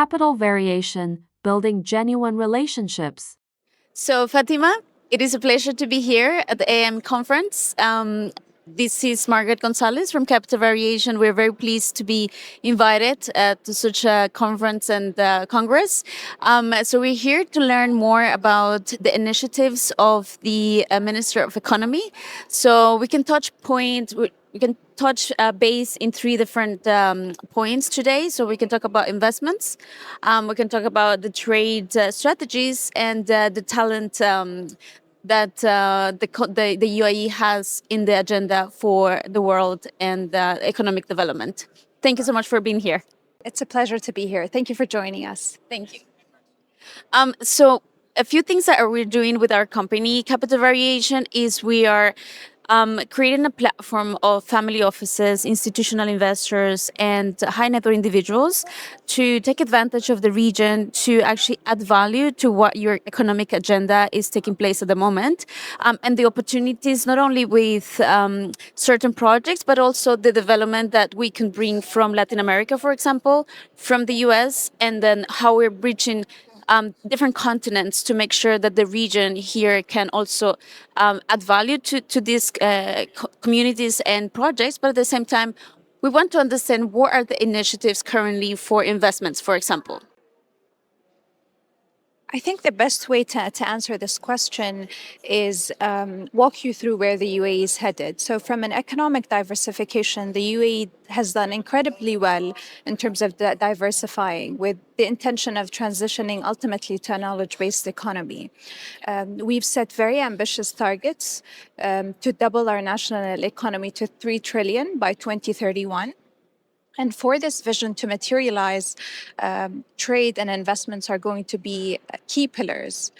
Capital Variation, Building Genuine Relationships. So, Fatima, it is a pleasure to be here at the AM conference. This is Margareth Gonzalez from Capital Variation. We're very pleased to be invited to such a conference and congress. So we're here to learn more about the initiatives of the Minister of Economy. So we can touch base in three different points today. So we can talk about investments, we can talk about the trade strategies, and the talent that the UAE has in the agenda for the world and economic development. Thank you so much for being here. It's a pleasure to be here. Thank you for joining us. Thank you. So a few things that we're doing with our company, Capital Variation, is we are creating a platform of family offices, institutional investors, and high net worth individuals to take advantage of the region to actually add value to what your economic agenda is taking place at the moment. And the opportunities not only with certain projects, but also the development that we can bring from Latin America, for example, from the US, and then how we're reaching different continents to make sure that the region here can also add value to these communities and projects. But at the same time, we want to understand what are the initiatives currently for investments, for example. I think the best way to answer this question is walk you through where the UAE is headed. So, from an economic diversification, the UAE has done incredibly well in terms of diversifying with the intention of transitioning ultimately to a knowledge-based economy. We've set very ambitious targets to double our national economy to 3 trillion by 2031. And for this vision to materialize, trade and investments are going to be key pillars.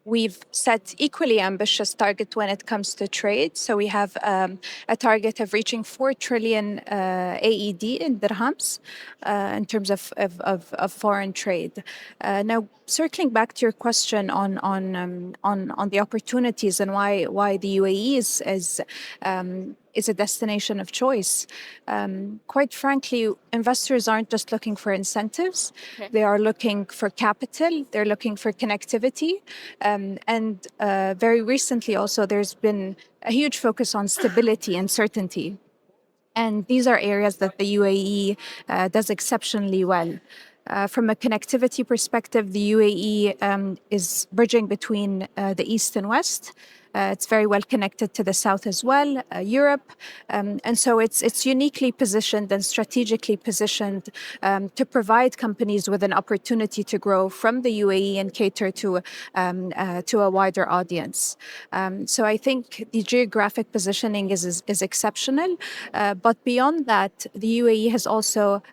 We've set equally ambitious target when it comes to trade. So we have a target of reaching 4 trillion AED in dirhams in terms of foreign trade. Now, circling back to your question on the opportunities and why the UAE is a destination of choice. Quite frankly, investors aren't just looking for incentives. Okay. They are looking for capital. They're looking for connectivity. And very recently also, there's been a huge focus on stability and certainty. And these are areas that the UAE does exceptionally well. From a connectivity perspective, the UAE is bridging between the East and West. It's very well connected to the South as well, Europe. And so it's uniquely positioned and strategically positioned to provide companies with an opportunity to grow from the UAE and cater to a wider audience. So I think the geographic positioning is exceptional. But beyond that, the UAE has also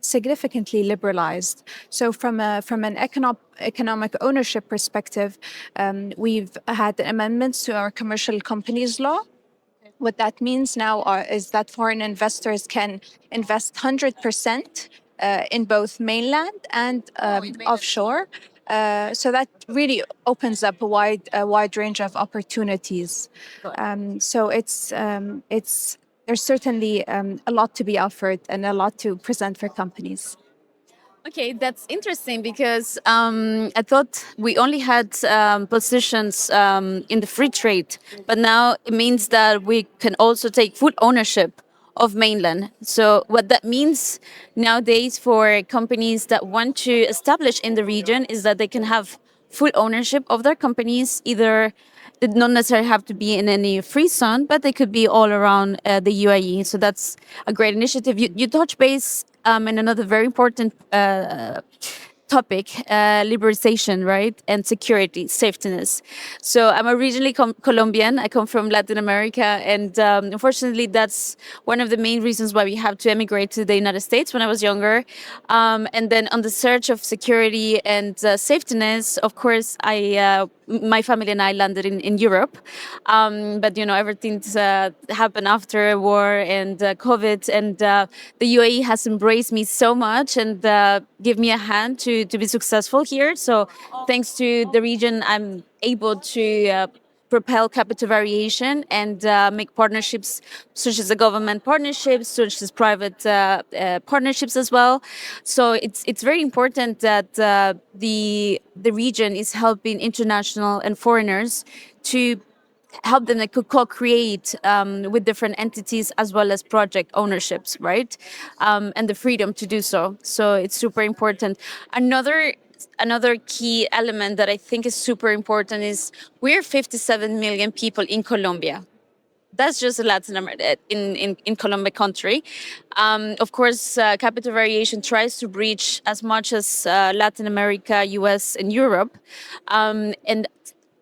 significantly liberalized. So from an economic ownership perspective, we've had amendments to our commercial companies law. What that means now is that foreign investors can invest 100% in both mainland and offshore. So that really opens up a wide range of opportunities. So there's certainly a lot to be offered and a lot to present for companies. Okay, that's interesting because I thought we only had positions in the free trade, but now it means that we can also take full ownership of mainland. So what that means nowadays for companies that want to establish in the region is that they can have full ownership of their companies. Either they don't necessarily have to be in any free zone, but they could be all around the UAE. So that's a great initiative. You touch base in another very important topic, liberalization, right? And security, safetyness. So I'm originally Colombian. I come from Latin America. And unfortunately, that's one of the main reasons why we have to emigrate to the United States when I was younger. And then on the search of security and safetyness, of course, my family and I landed in Europe. But, everything's happened after war and COVID. And the UAE has embraced me so much and give me a hand to be successful here. So thanks to the region, I'm able to propel capital variation and make partnerships such as the government partnerships, such as private partnerships as well. So it's very important that the region is helping international and foreigners to help them like co-create with different entities as well as project ownerships, right? And the freedom to do so. So it's super important. Another key element that I think is super important is we're 57 million people in Colombia. That's just Latin America, in Colombia country. Of course, capital variation tries to reach as much as Latin America, US, and Europe. And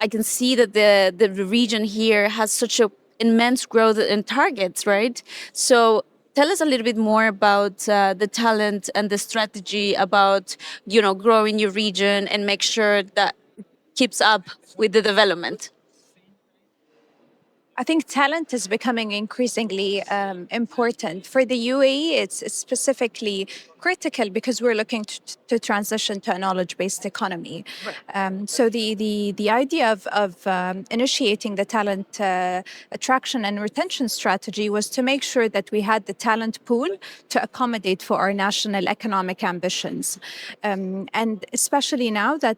I can see that the region here has such a immense growth in targets, right? So tell us a little bit more about the talent and the strategy about growing your region and make sure that keeps up with the development. I think talent is becoming increasingly important. For the UAE, it's specifically critical because we're looking to transition to a knowledge-based economy. So the idea of initiating the talent attraction and retention strategy was to make sure that we had the talent pool to accommodate for our national economic ambitions, and especially now that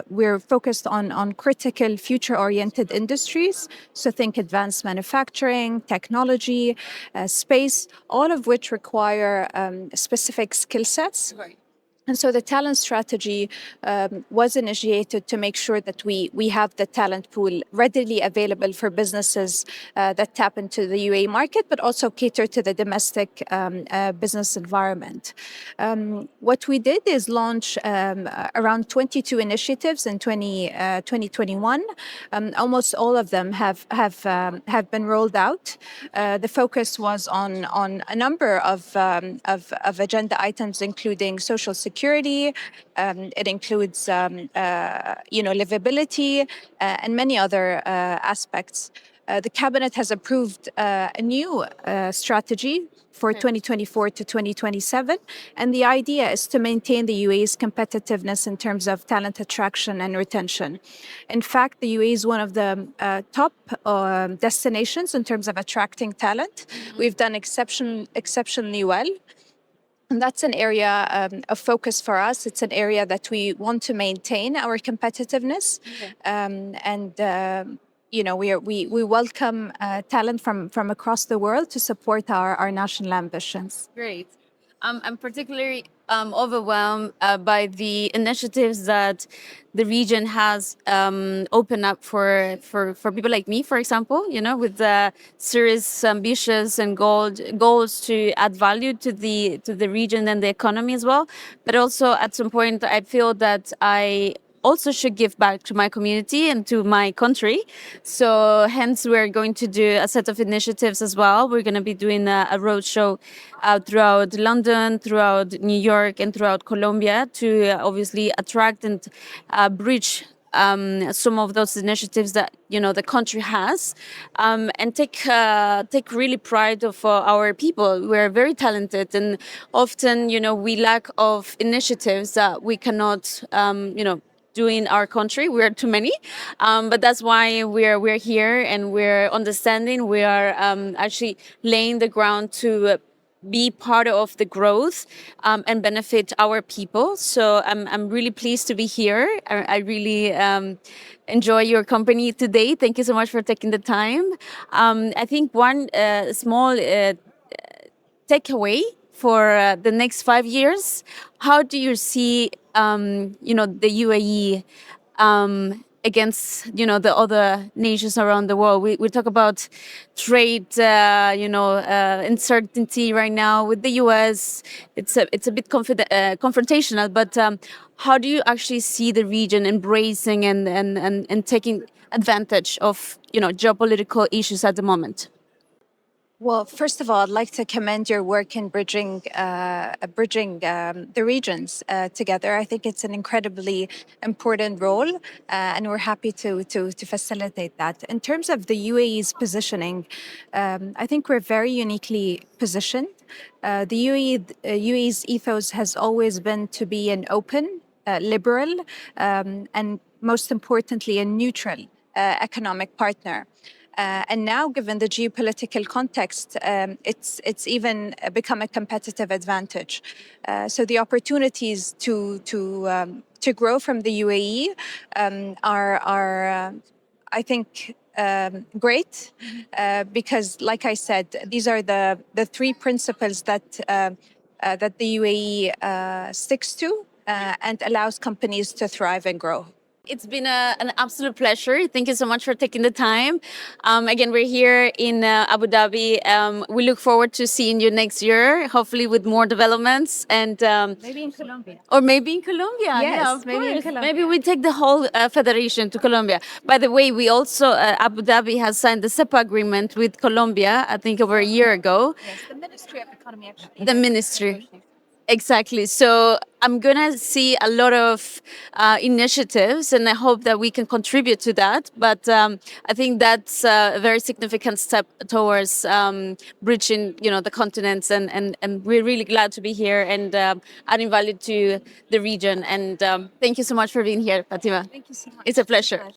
we're focused on critical future-oriented industries. So think advanced manufacturing, technology, space, all of which require specific skill sets. Right. And so the talent strategy was initiated to make sure that we have the talent pool readily available for businesses that tap into the UAE market, but also cater to the domestic business environment. What we did is launch around 22 initiatives in 2021. Almost all of them have been rolled out. The focus was on a number of agenda items, including social security. It includes, livability and many other aspects. The cabinet has approved a new strategy for 2024 to 2027. And the idea is to maintain the UAE's competitiveness in terms of talent attraction and retention. In fact, the UAE is one of the top destinations in terms of attracting talent. We've done exceptionally well. And that's an area of focus for us. It's an area that we want to maintain our competitiveness. We welcome talent from across the world to support our national ambitions. Great. I'm particularly overwhelmed by the initiatives that the region has opened up for people like me, for example, with serious ambitions and goals to add value to the region and the economy as well. But also at some point, I feel that I also should give back to my community and to my country. So hence we're going to do a set of initiatives as well. We're going to be doing a roadshow throughout London, throughout New York, and throughout Colombia to obviously attract and bridge some of those initiatives that the country has, and take really pride of our people. We're very talented, and often we lack of initiatives that we cannot do in our country. We're too many, but that's why we're here and we're understanding. We are actually laying the ground to be part of the growth and benefit our people. So I'm really pleased to be here. I really enjoy your company today. Thank you so much for taking the time. I think one small takeaway for the next 5 years, how do you see the UAE against the other nations around the world? We talk about trade uncertainty right now with the US. It's a bit confrontational, but how do you actually see the region embracing and taking advantage of geopolitical issues at the moment? Well, first of all, I'd like to commend your work in bridging the regions together. I think it's an incredibly important role, and we're happy to facilitate that. In terms of the UAE's positioning, I think we're very uniquely positioned. The UAE's ethos has always been to be an open, liberal, and most importantly, a neutral economic partner. And now, given the geopolitical context, it's even become a competitive advantage. So the opportunities to grow from the UAE are I think, great, because, like I said, these are the three principles that the UAE sticks to and allows companies to thrive and grow. It's been an absolute pleasure. Thank you so much for taking the time. Again, we're here in Abu Dhabi. We look forward to seeing you next year, hopefully with more developments and Maybe in Colombia. or maybe in Colombia. Yes, yeah, of maybe in course. Colombia. Maybe we take the whole federation to Colombia. By the way, we also Abu Dhabi has signed the SEPA agreement with Colombia. I think over a year ago. Yes, the Ministry of Economy actually. The ministry. Exactly. So I'm going to see a lot of initiatives, and I hope that we can contribute to that. But I think that's a very significant step towards bridging, the continents. And we're really glad to be here and adding value to the region. And thank you so much for being here, Fatima. Thank you so much. It's a pleasure.